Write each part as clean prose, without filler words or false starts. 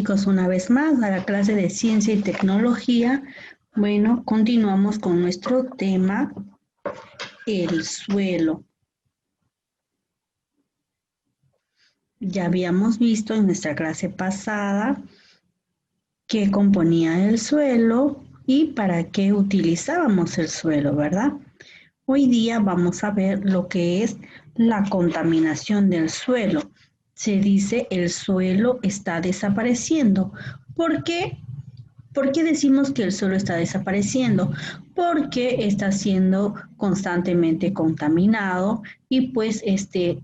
chicos, una vez más a la clase de ciencia y tecnología. Bueno, continuamos con nuestro tema, el suelo. Ya habíamos visto en nuestra clase pasada qué componía el suelo y para qué utilizábamos el suelo, ¿verdad? Hoy día vamos a ver lo que es la contaminación del suelo. Se dice el suelo está desapareciendo. ¿Por qué? ¿Por qué decimos que el suelo está desapareciendo? Porque está siendo constantemente contaminado y pues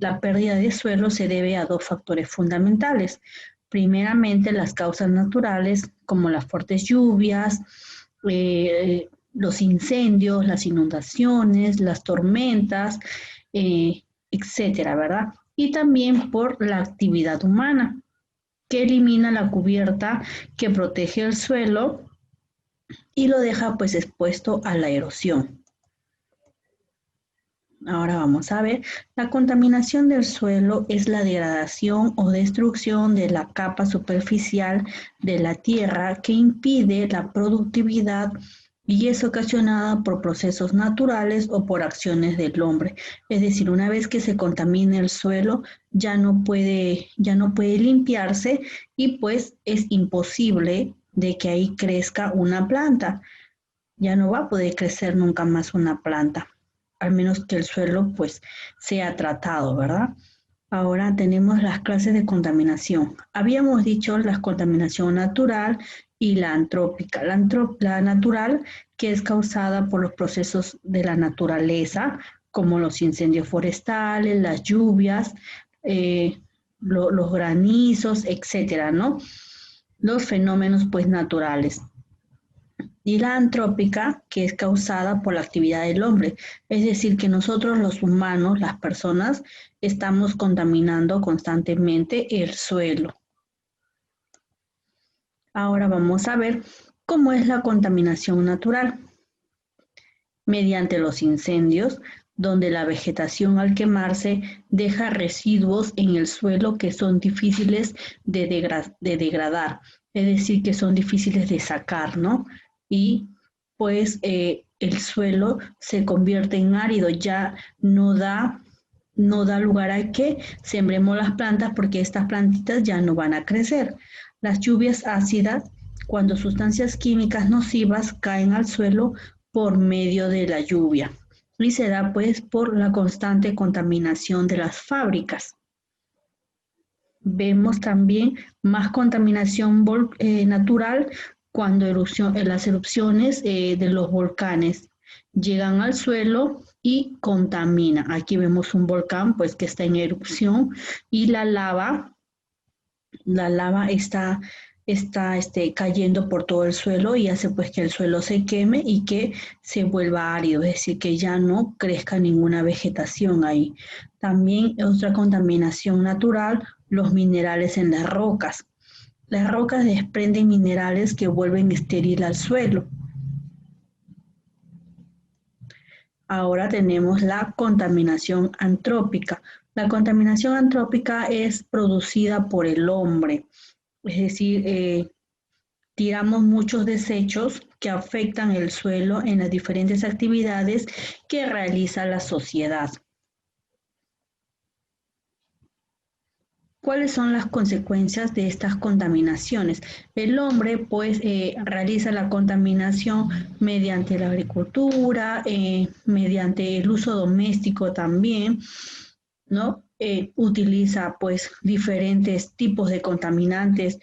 la pérdida de suelo se debe a dos factores fundamentales. Primeramente, las causas naturales como las fuertes lluvias, los incendios, las inundaciones, las tormentas, etcétera, ¿verdad? Y también por la actividad humana, que elimina la cubierta que protege el suelo y lo deja pues expuesto a la erosión. Ahora vamos a ver, la contaminación del suelo es la degradación o destrucción de la capa superficial de la tierra que impide la productividad y es ocasionada por procesos naturales o por acciones del hombre. Es decir, una vez que se contamina el suelo, ya no puede limpiarse y pues es imposible de que ahí crezca una planta. Ya no va a poder crecer nunca más una planta, al menos que el suelo pues sea tratado, ¿verdad? Ahora tenemos las clases de contaminación. Habíamos dicho la contaminación natural y la antrópica. La natural, que es causada por los procesos de la naturaleza, como los incendios forestales, las lluvias, los granizos, etcétera, ¿no? Los fenómenos pues naturales. Y la antrópica, que es causada por la actividad del hombre. Es decir, que nosotros los humanos, las personas, estamos contaminando constantemente el suelo. Ahora vamos a ver cómo es la contaminación natural. Mediante los incendios, donde la vegetación al quemarse deja residuos en el suelo que son difíciles de degradar, es decir, que son difíciles de sacar, ¿no? Y pues el suelo se convierte en árido, ya no da lugar a que sembremos las plantas porque estas plantitas ya no van a crecer. Las lluvias ácidas, cuando sustancias químicas nocivas caen al suelo por medio de la lluvia y se da pues por la constante contaminación de las fábricas. Vemos también más contaminación natural cuando las erupciones de los volcanes llegan al suelo y contaminan. Aquí vemos un volcán pues que está en erupción y la lava está cayendo por todo el suelo y hace pues que el suelo se queme y que se vuelva árido, es decir, que ya no crezca ninguna vegetación ahí. También otra contaminación natural, los minerales en las rocas. Las rocas desprenden minerales que vuelven estéril al suelo. Ahora tenemos la contaminación antrópica. La contaminación antrópica es producida por el hombre. Es decir, tiramos muchos desechos que afectan el suelo en las diferentes actividades que realiza la sociedad. ¿Cuáles son las consecuencias de estas contaminaciones? El hombre pues realiza la contaminación mediante la agricultura, mediante el uso doméstico también, ¿no? Utiliza pues diferentes tipos de contaminantes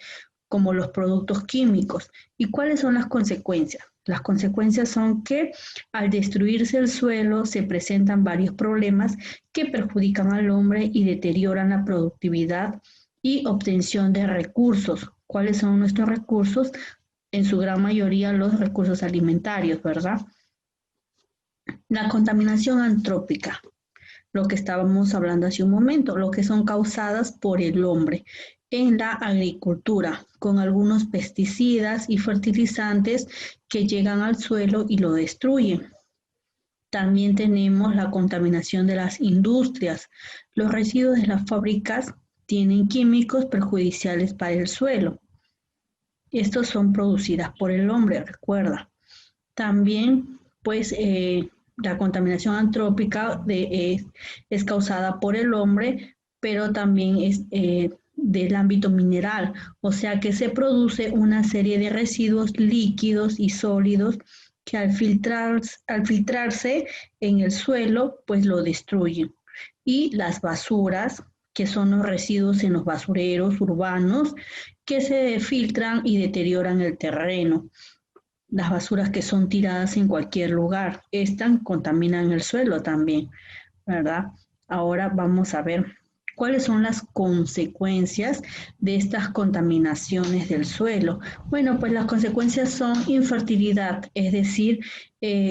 como los productos químicos. ¿Y cuáles son las consecuencias? Las consecuencias son que al destruirse el suelo se presentan varios problemas que perjudican al hombre y deterioran la productividad y obtención de recursos. ¿Cuáles son nuestros recursos? En su gran mayoría los recursos alimentarios, ¿verdad? La contaminación antrópica, lo que estábamos hablando hace un momento, lo que son causadas por el hombre en la agricultura, con algunos pesticidas y fertilizantes que llegan al suelo y lo destruyen. También tenemos la contaminación de las industrias. Los residuos de las fábricas tienen químicos perjudiciales para el suelo. Estos son producidas por el hombre, recuerda. También, pues, la contaminación antrópica es causada por el hombre, pero también es del ámbito mineral, o sea que se produce una serie de residuos líquidos y sólidos que al filtrarse en el suelo, pues lo destruyen. Y las basuras, que son los residuos en los basureros urbanos, que se filtran y deterioran el terreno. Las basuras que son tiradas en cualquier lugar, estas contaminan el suelo también, ¿verdad? Ahora vamos a ver cuáles son las consecuencias de estas contaminaciones del suelo. Bueno, pues las consecuencias son infertilidad, es decir,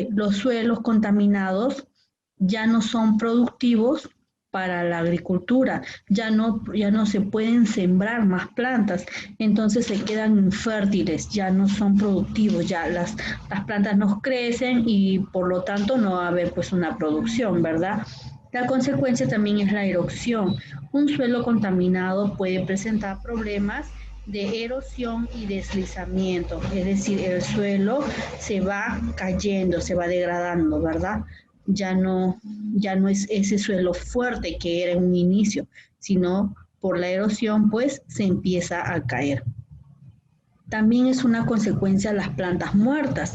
los suelos contaminados ya no son productivos para la agricultura, ya no se pueden sembrar más plantas, entonces se quedan infértiles, ya no son productivos, ya las plantas no crecen y por lo tanto no va a haber pues una producción, ¿verdad? La consecuencia también es la erosión. Un suelo contaminado puede presentar problemas de erosión y deslizamiento, es decir, el suelo se va cayendo, se va degradando, ¿verdad? Ya no, ya no es ese suelo fuerte que era en un inicio, sino por la erosión, pues se empieza a caer. También es una consecuencia las plantas muertas.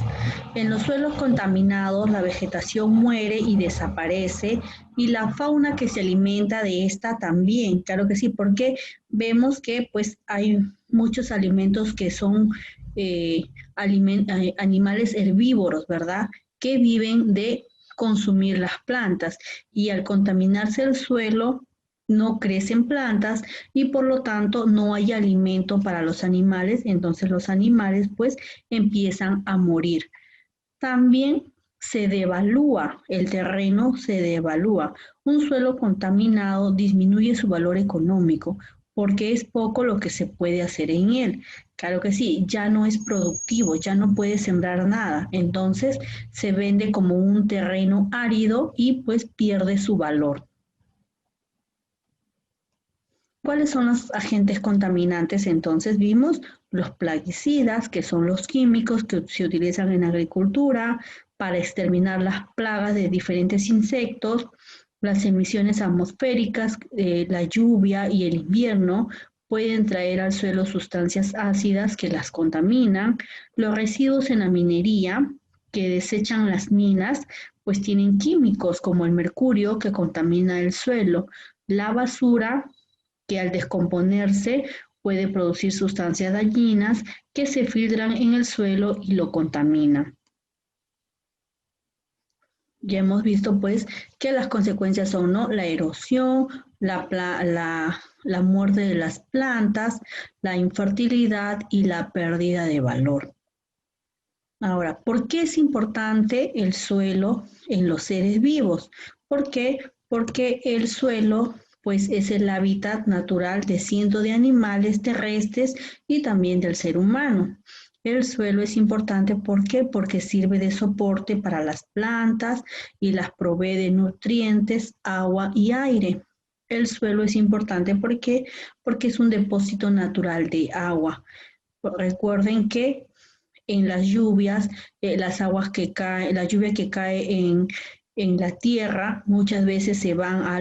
En los suelos contaminados, la vegetación muere y desaparece y la fauna que se alimenta de esta también, claro que sí, porque vemos que pues hay muchos alimentos que son animales herbívoros, ¿verdad? Que viven de consumir las plantas y al contaminarse el suelo no crecen plantas y por lo tanto no hay alimento para los animales, entonces los animales pues empiezan a morir. También se devalúa, el terreno se devalúa. Un suelo contaminado disminuye su valor económico porque es poco lo que se puede hacer en él. Claro que sí, ya no es productivo, ya no puede sembrar nada, entonces se vende como un terreno árido y pues pierde su valor. ¿Cuáles son los agentes contaminantes? Entonces vimos los plaguicidas, que son los químicos que se utilizan en agricultura para exterminar las plagas de diferentes insectos, las emisiones atmosféricas, la lluvia y el invierno pueden traer al suelo sustancias ácidas que las contaminan, los residuos en la minería que desechan las minas, pues tienen químicos como el mercurio que contamina el suelo, la basura que al descomponerse puede producir sustancias dañinas que se filtran en el suelo y lo contaminan. Ya hemos visto pues que las consecuencias son, ¿no?, la erosión, la muerte de las plantas, la infertilidad y la pérdida de valor. Ahora, ¿por qué es importante el suelo en los seres vivos? ¿Por qué? Porque el suelo pues es el hábitat natural de cientos de animales terrestres y también del ser humano. El suelo es importante, ¿por qué? Porque sirve de soporte para las plantas y las provee de nutrientes, agua y aire. El suelo es importante porque es un depósito natural de agua. Recuerden que en las lluvias, las aguas que caen, la lluvia que cae en la tierra, muchas veces se van a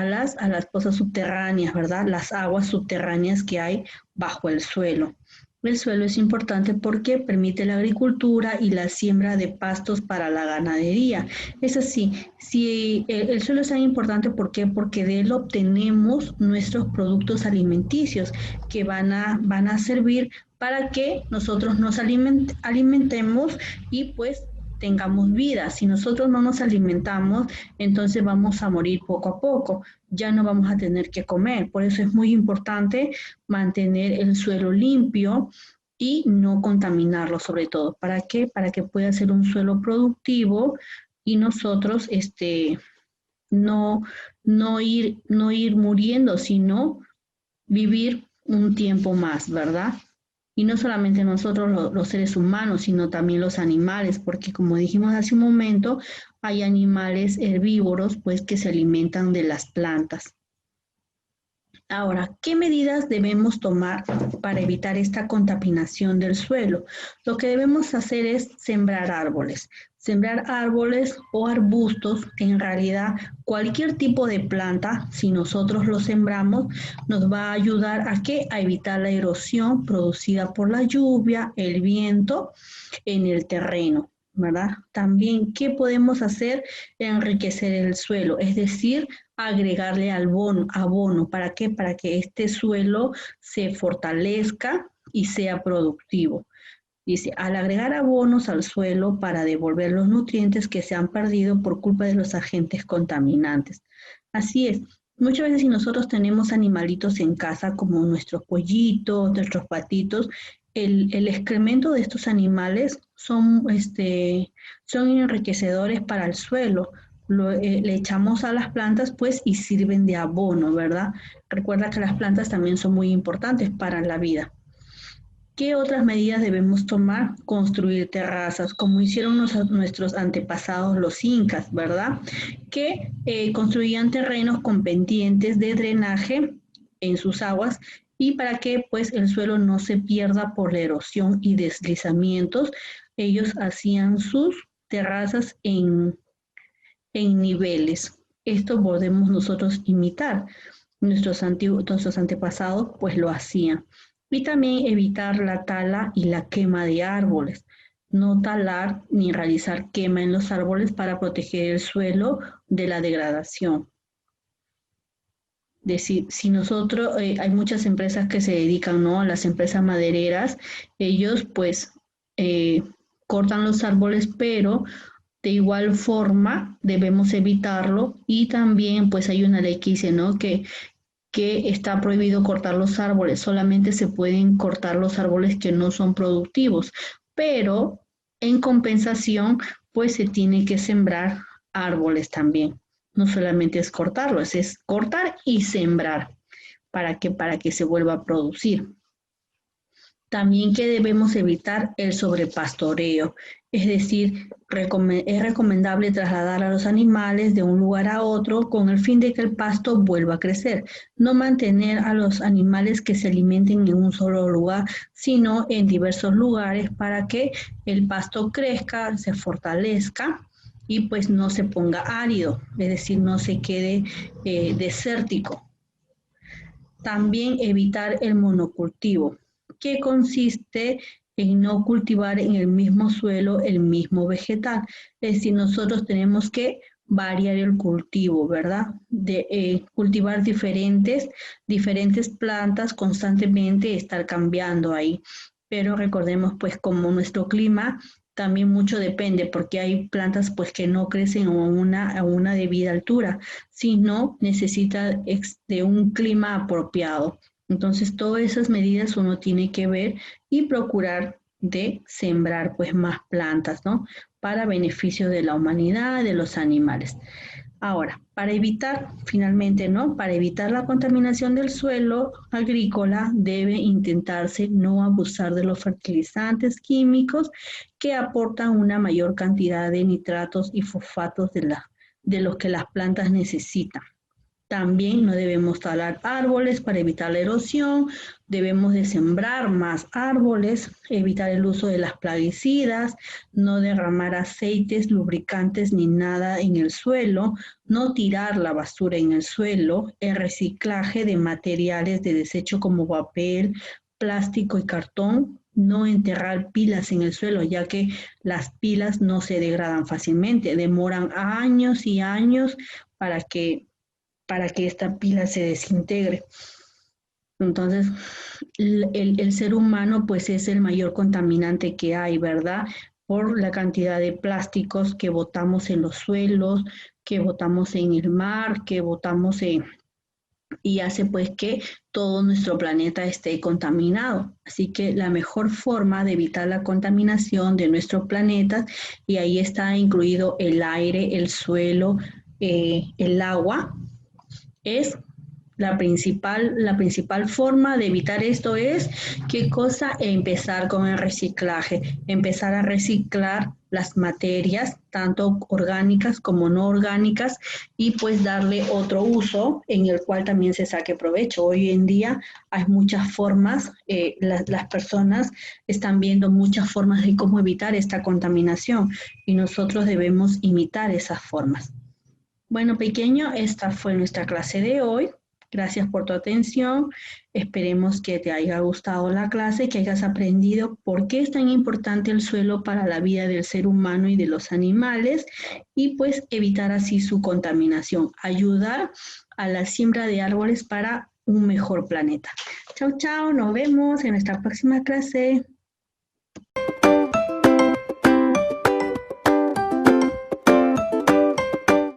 las pozas subterráneas, ¿verdad? Las aguas subterráneas que hay bajo el suelo. El suelo es importante porque permite la agricultura y la siembra de pastos para la ganadería. Es así, si el suelo es tan importante, ¿por qué? Porque de él obtenemos nuestros productos alimenticios que van a servir para que nosotros nos alimentemos y pues tengamos vida. Si nosotros no nos alimentamos, entonces vamos a morir poco a poco, ya no vamos a tener que comer. Por eso es muy importante mantener el suelo limpio y no contaminarlo sobre todo. ¿Para qué? Para que pueda ser un suelo productivo y nosotros no, no ir muriendo, sino vivir un tiempo más, ¿verdad? Y no solamente nosotros los seres humanos, sino también los animales, porque como dijimos hace un momento, hay animales herbívoros pues que se alimentan de las plantas. Ahora, ¿qué medidas debemos tomar para evitar esta contaminación del suelo? Lo que debemos hacer es sembrar árboles. Sembrar árboles o arbustos, en realidad cualquier tipo de planta, si nosotros lo sembramos, nos va a ayudar a ¿qué? A evitar la erosión producida por la lluvia, el viento en el terreno, ¿verdad? También, ¿qué podemos hacer? Enriquecer el suelo, es decir, agregarle abono. ¿Para qué? Para que este suelo se fortalezca y sea productivo. Dice, al agregar abonos al suelo para devolver los nutrientes que se han perdido por culpa de los agentes contaminantes. Así es. Muchas veces si nosotros tenemos animalitos en casa como nuestros pollitos, nuestros patitos, el excremento de estos animales son enriquecedores para el suelo. Le echamos a las plantas pues y sirven de abono, ¿verdad? Recuerda que las plantas también son muy importantes para la vida. ¿Qué otras medidas debemos tomar? Construir terrazas, como hicieron nuestros antepasados los incas, ¿verdad? Que construían terrenos con pendientes de drenaje en sus aguas y para que pues el suelo no se pierda por la erosión y deslizamientos, ellos hacían sus terrazas en niveles. Esto podemos nosotros imitar. Nuestros antepasados pues lo hacían. Y también evitar la tala y la quema de árboles. No talar ni realizar quema en los árboles para proteger el suelo de la degradación. Decir, si nosotros, hay muchas empresas que se dedican, ¿no? Las empresas madereras, ellos pues cortan los árboles, pero de igual forma debemos evitarlo y también pues hay una ley que dice, ¿no? Que está prohibido cortar los árboles, solamente se pueden cortar los árboles que no son productivos, pero en compensación, pues se tiene que sembrar árboles también. No solamente es cortarlos, es cortar y sembrar para que se vuelva a producir. También que debemos evitar el sobrepastoreo, es decir, es recomendable trasladar a los animales de un lugar a otro con el fin de que el pasto vuelva a crecer. No mantener a los animales que se alimenten en un solo lugar, sino en diversos lugares para que el pasto crezca, se fortalezca y pues no se ponga árido, es decir, no se quede desértico. También evitar el monocultivo, que consiste en no cultivar en el mismo suelo el mismo vegetal. Es decir, nosotros tenemos que variar el cultivo, ¿verdad? De cultivar diferentes plantas constantemente, estar cambiando ahí. Pero recordemos, pues, como nuestro clima también mucho depende, porque hay plantas, pues, que no crecen a una debida altura, sino necesita de un clima apropiado. Entonces, todas esas medidas uno tiene que ver y procurar de sembrar pues más plantas, ¿no? Para beneficio de la humanidad, de los animales. Ahora, para evitar, finalmente, ¿no? Para evitar la contaminación del suelo agrícola, debe intentarse no abusar de los fertilizantes químicos que aportan una mayor cantidad de nitratos y fosfatos de los que las plantas necesitan. También no debemos talar árboles para evitar la erosión, debemos de sembrar más árboles, evitar el uso de las plaguicidas, no derramar aceites, lubricantes ni nada en el suelo, no tirar la basura en el suelo, el reciclaje de materiales de desecho como papel, plástico y cartón, no enterrar pilas en el suelo, ya que las pilas no se degradan fácilmente, demoran años y años para que esta pila se desintegre. Entonces, el ser humano pues es el mayor contaminante que hay, ¿verdad? Por la cantidad de plásticos que botamos en los suelos, que botamos en el mar, que botamos y hace pues que todo nuestro planeta esté contaminado. Así que la mejor forma de evitar la contaminación de nuestro planeta, y ahí está incluido el aire, el suelo, el agua, es la principal forma de evitar esto es, ¿qué cosa? Empezar con el reciclaje, empezar a reciclar las materias, tanto orgánicas como no orgánicas, y pues darle otro uso en el cual también se saque provecho. Hoy en día hay muchas formas, las personas están viendo muchas formas de cómo evitar esta contaminación y nosotros debemos imitar esas formas. Bueno, pequeño, esta fue nuestra clase de hoy. Gracias por tu atención. Esperemos que te haya gustado la clase, que hayas aprendido por qué es tan importante el suelo para la vida del ser humano y de los animales y pues evitar así su contaminación, ayudar a la siembra de árboles para un mejor planeta. Chao, chao, nos vemos en nuestra próxima clase.